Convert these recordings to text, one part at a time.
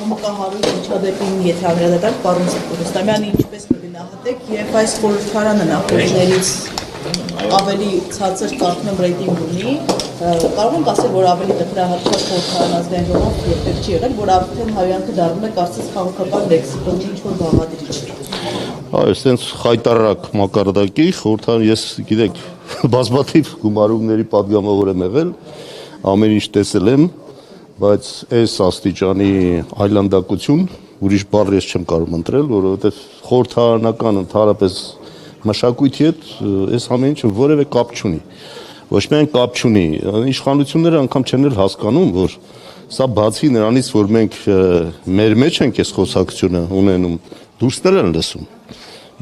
աղմկահարույց միջադեպին եթե անդրադառնանք պարոն Ռուստամյանի ինչպես կգնահատեք եւ այս խորհրդարանը նախորդներից ավելի ցածր կարծում ռեյտինգ ունի, կարող ենք ասել, որ ավելի տպրահատված խորհրդարան ազգային ժողով երբեք չի եղել, որ արդեն հայանքը դառնում է կարծես քաղաքական լեքսիկոնի ինչ-որ բաղադրիչ։ Այսպես խայտարակ մակարդակի խորհրդարան ես գիտեք բազմաթիվ գումարումների պատգամավոր եմ եղել, ամեն ինչ տեսել եմ, բայց այս աստիճանի այլանդակություն ուրիշ բառ ես չեմ կարող ընտրել, որովհետև խորհրդարանական ընդհանրապես մշակույթի հետ այս ամեն ինչը որևէ կապ չունի։ Ոչ միայն կապ չունի, իշխանությունները անգամ չեն էլ հասկանում, որ սա բացի նրանից, որ մենք մեր մեջ ենք այս խոսակցությունը ունենում, դուրսներ են լսում։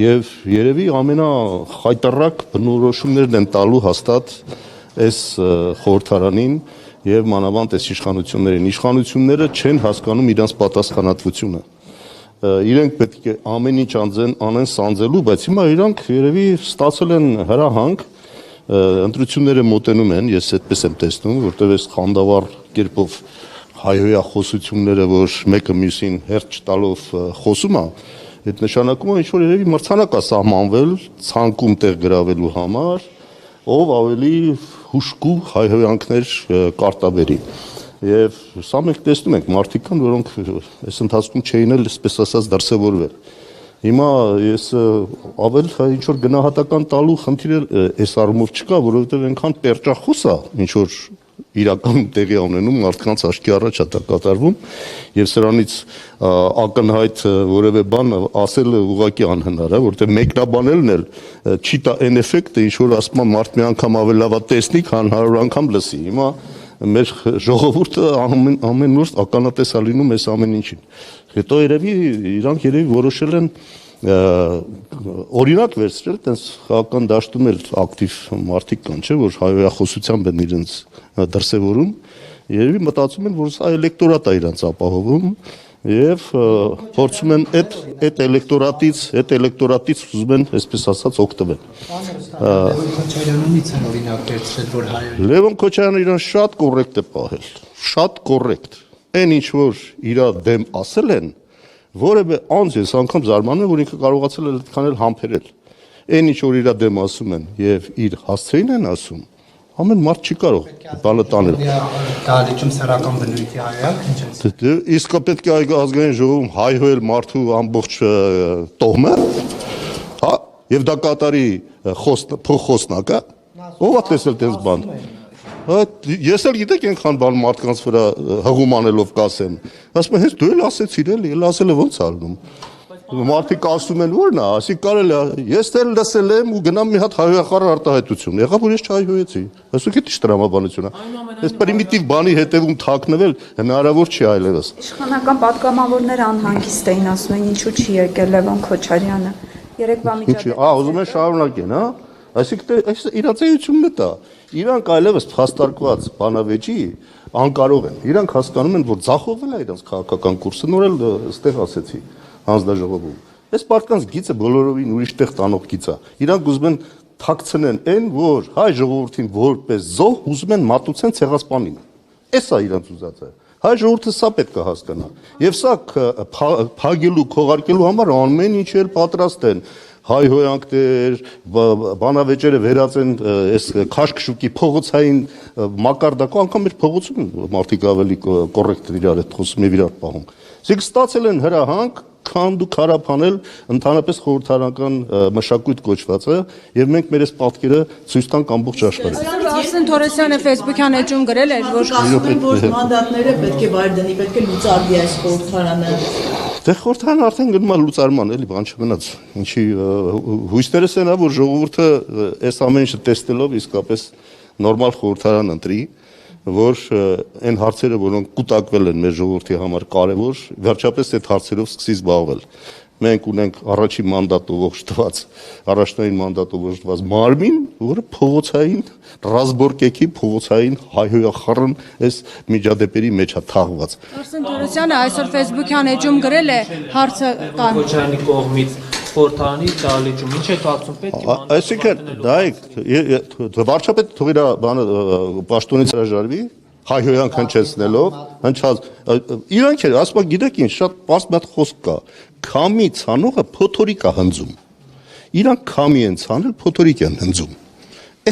Եվ երևի ամենախայտառակ բնորոշումներն են տալու հաստատ այս խորհրդարանին եւ մանավանդ այս իշխանություններին։ Իշխանությունները չեն հասկանում իրենց պատասխանատվությունը։ Իրենք պետք է ամեն ինչ անեն սանձելու, բայց հիմա իրանք երևի ստացել են հրահանգ, ընտրությունները մոտենում են, ես այդպես եմ տեսնում, որտեղ այս խանդավառ կերպով հայհոյախոսությունները, որ մեկը մյուսին հերթ չտալով խոսում է, այդ նշանակում է ինչ-որ երևի մրցանակ է սահմանվել ցանկում տեղ գրավելու համար, ով ավելի հուշկու հայհոյանքներ կարտաբերի։ Եվ սա մենք տեսնում ենք մարդիկ կան, որոնք այս ընթացքում չէին էլ այսպես ասած դրսևորվել։ Հիմա ես ավել ինչ որ գնահատական տալու խնդիր այս առումով չկա, որովհետև այնքան պերճախոս է, ինչ որ իրականում տեղի ունենում մարդկանց աչքի առաջ է դա կատարվում, եւ սրանից ակնհայտ որևէ բան ասել ուղղակի անհնար է, որովհետև մեկնաբանելն էլ չի տա այն էֆեկտը, ինչ որ ասում է մարդ մի անգամ ավելի լավ է տեսնի, քան 100 անգամ լսի։ Հիմա մեր ժողովուրդը ամեն օր ականատես է լինում այս ամեն ինչին։ Հետո իրանք երևի որոշել են օրինակ վերցրել, տենց քաղաքական դաշտում էլ ակտիվ մարդիկ կան, չէ, որ հայհոյախոսությամբ են իրենց դրսևորում, երևի մտածում են, որ սա էլեկտորատ է իրենց ապահովում եւ փորձում են այդ էլեկտորատից ուզում են, այսպես ասած, օգտվել։ Լևոն Քոչարյանից են օրինակ վերցրել, որ հայը Լևոն Քոչարյանը իրան շատ կոռեկտ է պահել, շատ կոռեկտ։ Այն ինչ որ իր դեմ ասել են, որևէ անձ ես անգամ զարմանում եմ, որ ինքը կարողացել է այդքան էլ համբերել։ Այն ինչ որ իր դեմ ասում են եւ իր հասցեին են ասում, ամեն մարդ չի կարող բանը տանել։ Դահլիճում սեռական բնույթի հայակ ինչ է։ Իսկ պետք է ազգային ժողովում հայհոյել մարդու ամբողջ տոհմը, հա, եւ դա կատարի փոխոսնակա, ով է տեսել տես բան։ Ես էլ գիտեք այնքան բան մարդկանց վրա հղում անելով կասեմ, ասում են հենց դու էլ ասեցիր էլի, էլ ասելը ոնց ալնում։ Մարդիկ ասում են որն է, ասի կարելի է, ես էլ լսել եմ ու գնամ մի հատ հայհոյախառ արտահայտություն, եղավ որ ես չհայհոյեցի, ասում եք ի՞նչ տրամաբանություն է, այս պրիմիտիվ բանի հետևում թաքնվել հնարավոր չի այլևս։ Իշխանական պատգամավորները անհանգիստ էին, ասում են ինչու չի եկել Լևոն Քոչարյանը, երեկվա միջադեպը։ Ուզում են շարունակեն, հա, այսինքն այս իրացեությունն է դա, իրանք այլևս փաստարկված բանավեճի անկարող են, իրանք հասկանում են, որ ձախողվել է իրենց քաղաքական կուրսը, նոր էլ ստեղ ասեցի հանձնաժողովում։ Այս մարդկանց գիծը բոլորովին ուրիշ տեղ տանող գիծ է։ Իրանք ուզում են թաքցնեն այն, որ հայ ժողովրդին որպես զոհ ուզում են մատուցեն ցեղասպանին։ Էս է իրանք ուզածը։ Հայ ժողովուրդը սա պետք է հասկանա։ Եվ սա փագելու, քողարկելու համար ամեն ինչ էլ պատրաստ են։ Հայհոյանքներ, բանավեճերը վերածեն այս քաշքշուկի փողոցային մակարդակը, անգամ մեր փողոցում մարդիկ ավելի կոռեկտ իրար հետ խոսում եւ իրար պահում։ Իսկ ստացել են հրահանգ քանդու քարափանել ընդհանրապես խորհրդարանական մշակույթ կոչվածը եւ մենք մեր այս պատկերը ցույց տանք ամբողջ աշխարհին։ Արսեն Թորոսյանը Facebook-յան էջում գրել էր, որ որ մանդատները պետք է վայր դնի, պետք է լուծարվի այս խորհրդարանը։ Դե խորհրդարանը արդեն գնում է լուծարման, էլի բան չմնաց։ Ինչի հույսներս են, որ ժողովուրդը այս ամեն ինչը տեսնելով իսկապես նորմալ խորհրդարան ընտրի, որ այն հարցերը, որոնք կուտակվել են մեր ժողովրդի համար կարևոր, վերջապես այդ հարցերով սկսի զբաղվել։ Մենք ունենք առաջին մանդատով օժտված, առաջնային մանդատով օժտված մարմին, որը փողոցային ռազմորկեքի փողոցային հայհոյախառն այս միջադեպերի մեջ է թաղված։ Արսեն Թորոսյանը այսօր Facebook-յան էջում գրել է հարցը կան։ Քոչարյանի կողմից խորհրդարանի դահլիճում ինչ է կարծում պետք է։ Այսինքն դա է վարչապետ թող իր բանը պաշտոնից հրաժարվի, հայհոյանք հնչեցնելով, իրանք էլ ասում գիտեք ինչ շատ պարզ մի հատ խոսք կա, քամի ցանողը փոթորիկ է հնձում։ Իրանք քամի են ցանել, փոթորիկ են հնձում։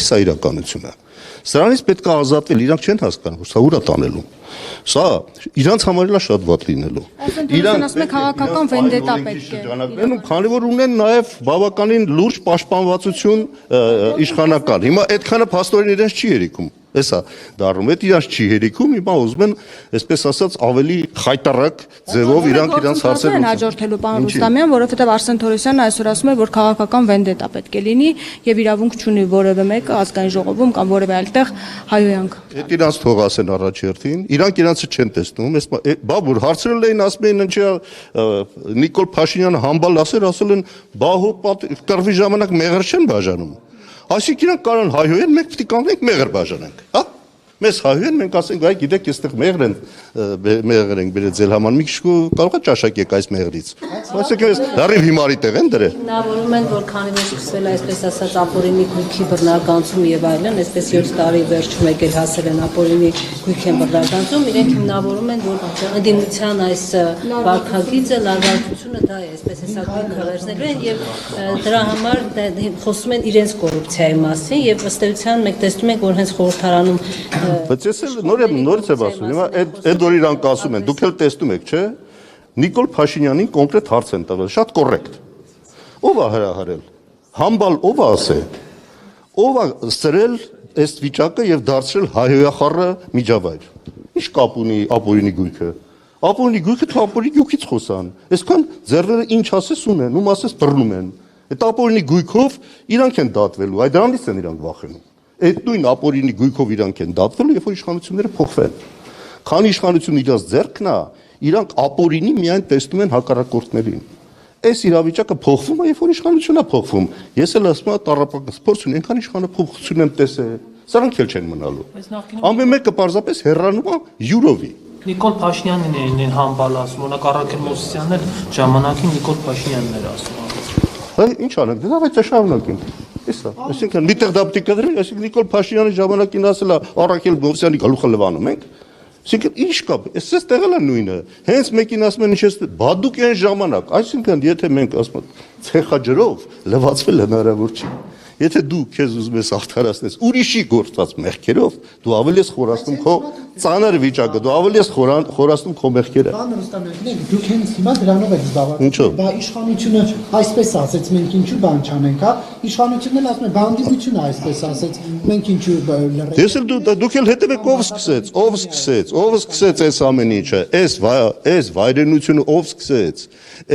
Էս է իրականությունը։ Սրանից պետք է ազատվել, իրանք չեն հասկանում, որ սա ուր է տանելու։ Սա իրանք համար էլ շատ վատ լինելու։ Իրանք ասում է քաղաքական վենդետա պետք է։ Քանի որ ունեն նաև բավականին լուրջ պաշտպանվածություն իշխանական։ Հիմա այդքանը փաստորեն իրենց չի երիքում։ Էսա դառնում է իրանք չի երիքում, հիմա ուզում են, այսպես ասած, ավելի խայտարակ ձևով իրանք հարցեր են հաջորդելու պարոն Ռուստամյան, որովհետև Արսեն Թորոսյանն այսօր ասում է, որ քաղաքական վենդետա պետք է լինի եւ իրավունք չունի որևէ մեկը ազգային ժողովում կամ որևէ այլ տեղ հայհոյանք։ Այդ իրանք թող ասեն առաջերտին, իրանք իրանցը չեն տեսնում, բա որ հարցրել էին, ասում էին ինչա Նիկոլ Փաշինյանը համբալ ասել են, բա հո կռվի ժամանակ մեղր չեն բաժանում։ Այսինքն իրանք կարան հայհոյեն, մենք պետք է կանգնենք մեղր բաժանենք, հա։ Մեզ հայհոյեն, մենք ասենք, այ գիտեք, այստեղ մեղր ենք բերել ձեր համար, մի քիչ կարող է ճաշակեք այս մեղրից։ Այսինքն դառիվ հիմարի տեղ են դրել։ Հիմնավորում են, որ քանի որ սկսվել է այսպես ասած ապօրինի գույքի բռնականություն եւ այլն, այսպես 7 տարի վերջում եկել հասել են ապօրինի գույքի բռնականություն, իրենք հիմնավորում են, որ ընդդիմության այս վարքագիծը լարվածությունը դա է, այսպես հեսա գույքը վերցնելու են եւ դրա համար խոսում են իրենց կոռուպցիայի մասին եւ ըստ էության մենք տեսնում ենք, որ հենց խորհրդարանում Բայց ես էլ նորից եմ ասում, հիմա այդ որ իրանք ասում են, դուք էլ տեսնում եք, չէ՞, Նիկոլ Փաշինյանին կոնկրետ հարց են տվել, շատ կոռեկտ։ Ո՞վ է հրահարել։ Համբալ ո՞վ է ասել։ Ո՞վ է սրել այս վիճակը եւ դարձրել հայհոյախառը միջավայր։ Ինչ կապ ունի ապօրինի գույքը։ Ապօրինի գույքը թող ապօրինի գույքից խոսան։ Այսքան ձեռները ինչ ասես ունեն, ում ասես բռնում են։ Այդ ապօրինի գույքով իրանք են դատվելու, այդ դրանից են իրանք վախենում։ Այդ նույն ապօրինի գույքով իրանք են դատվելու, երբ որ իշխանությունները փոխվեն։ Քանի իշխանությունը իրաց ձեռքն է, իրանք ապօրինի միայն տեսնում են հակառակորդներին։ Այս իրավիճակը փոխվում է, երբ որ իշխանությունն է փոխվում։ Ես էլ ասում եմ տառապական սպորտ ունի, այնքան իշխանափոխություն եմ տեսել, սրանք էլ չեն մնալու։ Ամեն մեկը պարզապես հեռանում է յուրովի։ Նիկոլ Փաշինյանն են համբալ ասում, օրինակ Առաքել Մովսիսյանն էլ ժամանակին Նիկոլ Փաշինյանն էր ասում։ Ինչ անենք, դա բայց շարունակենք։ Իսա, այսինքն միտեղ դապտիկ կդրենք, այսինքն Նիկոլ Փաշինյանի ժամանակին ասել է Առաքել Մովսիսյանի գլուխը լվանում ենք։ Այսինքն ինչ կա, էսես տեղել է նույնը։ Հենց մեկին ասում են ինչպես բադուկ են ժամանակ, այսինքն եթե մենք ասում ենք ցեխաջրով լվացվել հնարավոր չի։ Եթե դու քեզ ուզում ես ախտարացնես ուրիշի գործած մեղքերով, դու ավելի ես խորացնում քո ծանր վիճակը, դու ավելի ես խորացնում քո մեղքերը։ Պարոն Ռուստամյան, դուք հենց հիմա դրանով եք զբաղվում։ Բա իշխանությունը այսպես ասեց, մենք ինչու բան չանենք, հա։ Իշխանությունն էլ ասում է, բանդիտությունը այսպես ասեց, մենք ինչու լրիվ։ Ես էլ դուք էլ հետևեք ով սկսեց այս ամեն ինչը, այս վայրենությունը ով սկսեց,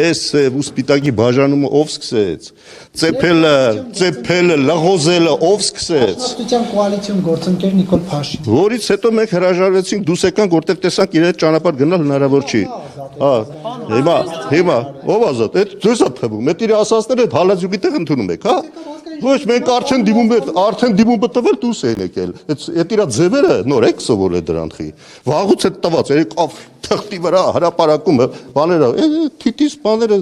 այս սպիտակի բաժանումը ով սկսեց, ծեփելը, լղոզելը ով սկսեց։ Հաստատության կոալիցիոն գործընկեր Նիկոլ Փաշինյան։ Որից հետո մենք հրաժարվեցինք, դուս եկանք, որտեղ տեսանք իր հետ ճանապարհ գնալ հնարավոր չի։ Հիմա ով ազատ, այդ դուս ա թվում, այդ իր ասածները հալածուկի տեղ ընդունում եք, հա։ Ոչ, մենք արդեն դիմում տվել դուս են եկել։ Այդ իր ձևերը նոր եք սովորել դրանցի։ Վաղուց է տված, եկավ թղթի վրա հրապարակում բաները, թիթիզ բաները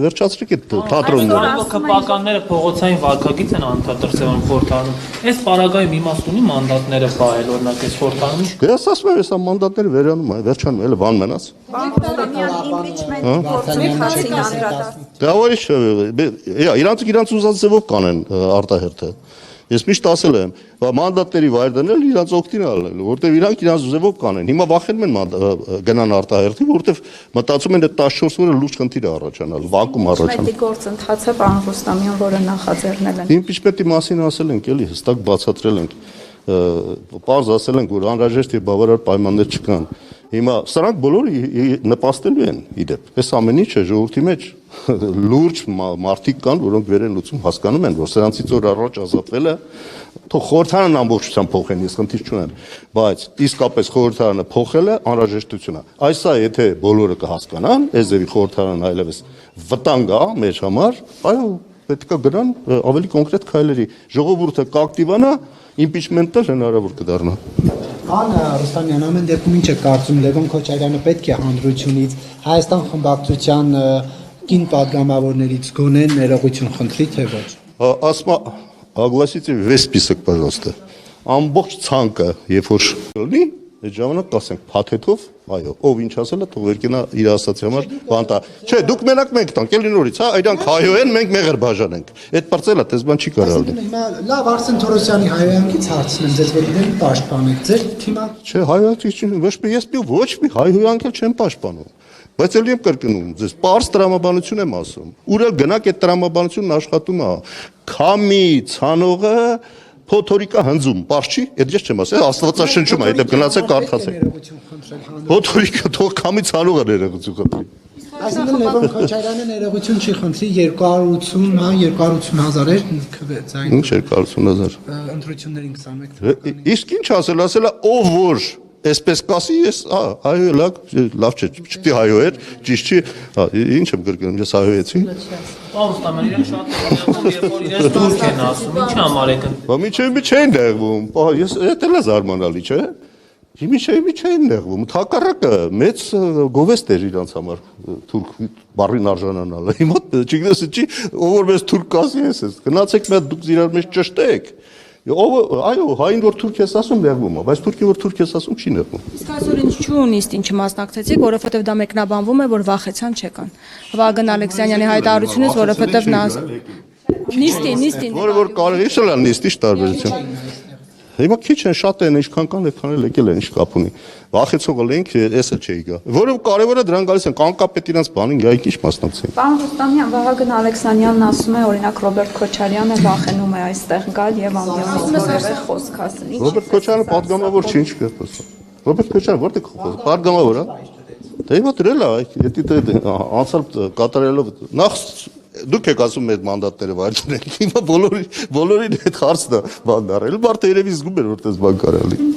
վերջացրեք այդ թատրոնները։ Քպականները փողոցային վարկագիծ են անդրադարձել խորհրդարանում։ Այս պարագայում իմաստ ունի մանդատները պահել, օրինակ այս խորհրդարանում։ Ես ասում եմ, այս մանդատները վերջանում, էլ բան մնաց։ Իմպիչմենտ գործի խացին անդրադարձ։ Դա ոչ, իրանց ուզած ձևով կանեն արտահերթը։ Ես միշտ ասել եմ, մանդատների վայրդնել իրանց օգտին ալնել, որտեվ իրանք իրանց ուզևով կանեն։ Հիմա վախենում են գնան արտահերթի, որտեվ մտածում են այդ 14 օրը լուրջ խնդիր է առաջանալ, վակուում առաջանալ։ Իմպիչմենտի գործընթացը պարոն Ռուստամյան, որը նախաձեռնել են։ Իմպիչմենտի մասին ասել ենք, էլի հստակ բացատրել ենք։ Պարզ ասել ենք, որ անհրաժեշտ եւ բավարար պայմաններ չկան։ Հիմա սրանք բոլորը նպաստելու են իդեպ։ Այս ամեն ինչը ժողովրդի մեջ լուրջ մարդիկ կան, որոնք վեր են լուծում, հասկանում են, որ սրանցից օր առաջ ազատվելը թող խորհրդարանն ամբողջությամբ փոխեն, ես խնդիր չունեմ, բայց իսկապես խորհրդարանը փոխելը անհրաժեշտություն է։ Այսա եթե բոլորը կհասկանան, էզևի խորհրդարանը այլևս վտանգ է մեր համար, այո, պետք է գնան ավելի կոնկրետ քայլերի։ Ժողովուրդը կակտիվանա, իմպիչմենտը հնարավոր կդառնա։ Պարոն Ռուստամյան, ամեն դեպքում ինչ է կարծում Լևոն Քոչարյանը պետք է հանրությունից Հայաստան խմբակցության կին падգամավորներից գոնե ներողություն խնդրի, թե ոչ։ Огласите весь список, пожалуйста. Ամբողջ ցանկը, երբ որ լինի, Այդ ժամանակ կասենք փաթեթով, այո, ով ինչ ասել է, թող երկինա իր ասացի համար բան տա։ Չէ, դուք մենակ մենք տանք, էլի նորից, հա, այրանք հայո են, մենք մեղր բաժանենք։ Այդ բարձելա, դες բան չի կարող լինի։ Հիմա լավ Արսեն Թորոսյանի հայհոյանքից հարցնեմ, ձեզ որ իրեն պաշտպան եք, ձեր թիմը Չէ, հայոյանք ոչ մի հայոյանք էլ չեմ պաշտպանում։ Բայց ելի եմ կրկնում, ձեզ պարզ տրամաբանություն եմ ասում։ Ուր էլ գնաք այդ տրամաբանությունն աշխատում է։ Քամի ցանողը փոթորիկա հնձում, պարզ չի, այդ ես չեմ ասել, աստվածաշնչում է, հետո գնացեք կարդացեք։ Փոթորիկը թող քամի ցանողը ներողություն խնդրի։ Այսինքն Լևոն Քոչարյանը ներողություն չի խնդրի 280.000 էր քվեց այն Ինչ 280.000։ ընտրություններին 21 Իսկ ինչ ասել է, ով որ այսպես կասի, ես, հայո լավ չէ, չպետք է հայո էր, ճիշտ չի, ինչ եմ կրկնում, ես հայոյեցի։ Պարոստաման իրենք շատ նեղվում, երբ որ իրենց թուրք են ասում, ինչ համար եք։ Բա միջև չեն նեղվում, ես էլ է զարմանալի, չէ։ Միջև չեն նեղվում, հակառակը մեծ գովեստ էր իրանց համար թուրք բառին արժանանալը։ Հիմա չգիտես ինչի, ով որ մեզ թուրք կասի ես, գնացեք մեծ դուք իրար մեջ ճշտեք։ Այո, հային որ թուրք ես ասում նեղվում է, բայց թուրքի որ թուրք ես ասում չի նեղվում։ Իսկ այսօր ինչ նիստին չմասնակցեցիք, որովհետև դա մեկնաբանվում է, որ վախեցան չեկան։ Վագն Ալեքսանյանի հայտարարությունից, որովհետև նա նիստին Որ կարելի է լան նիստի տարբերություն։ Հիմա քիչ են, շատ են, ինչքան կան, այդքան էլ եկել են, ինչ կապ ունի։ Վախեցողը լինք, էսը չէի գա։ Որը կարևորը դրան գալիս են կանկապետ իրանց բանին, գայք ինչ մասնակցեն։ Պարոն Ռուստամյան, Վահագն Ալեքսանյանն ասում է, օրինակ Ռոբերտ Քոչարյանը վախենում է այստեղ գալ եւ ամբիոնից որևէ խոսք ասել։ Ռոբերտ Քոչարյանը պատգամավոր չի, ինչ կասեմ։ Ռոբերտ Քոչարյանը որտե խոսք, պատգամավոր է։ Դե հիմա դրել է, եթե անցալ կատարելով նախ դուք եք ասում այդ մանդատները վայելել։ Հիմա բոլորին այդ հարցն է բան դարել։ Մարդը երևի զգում էր, որ դες բան կարելի։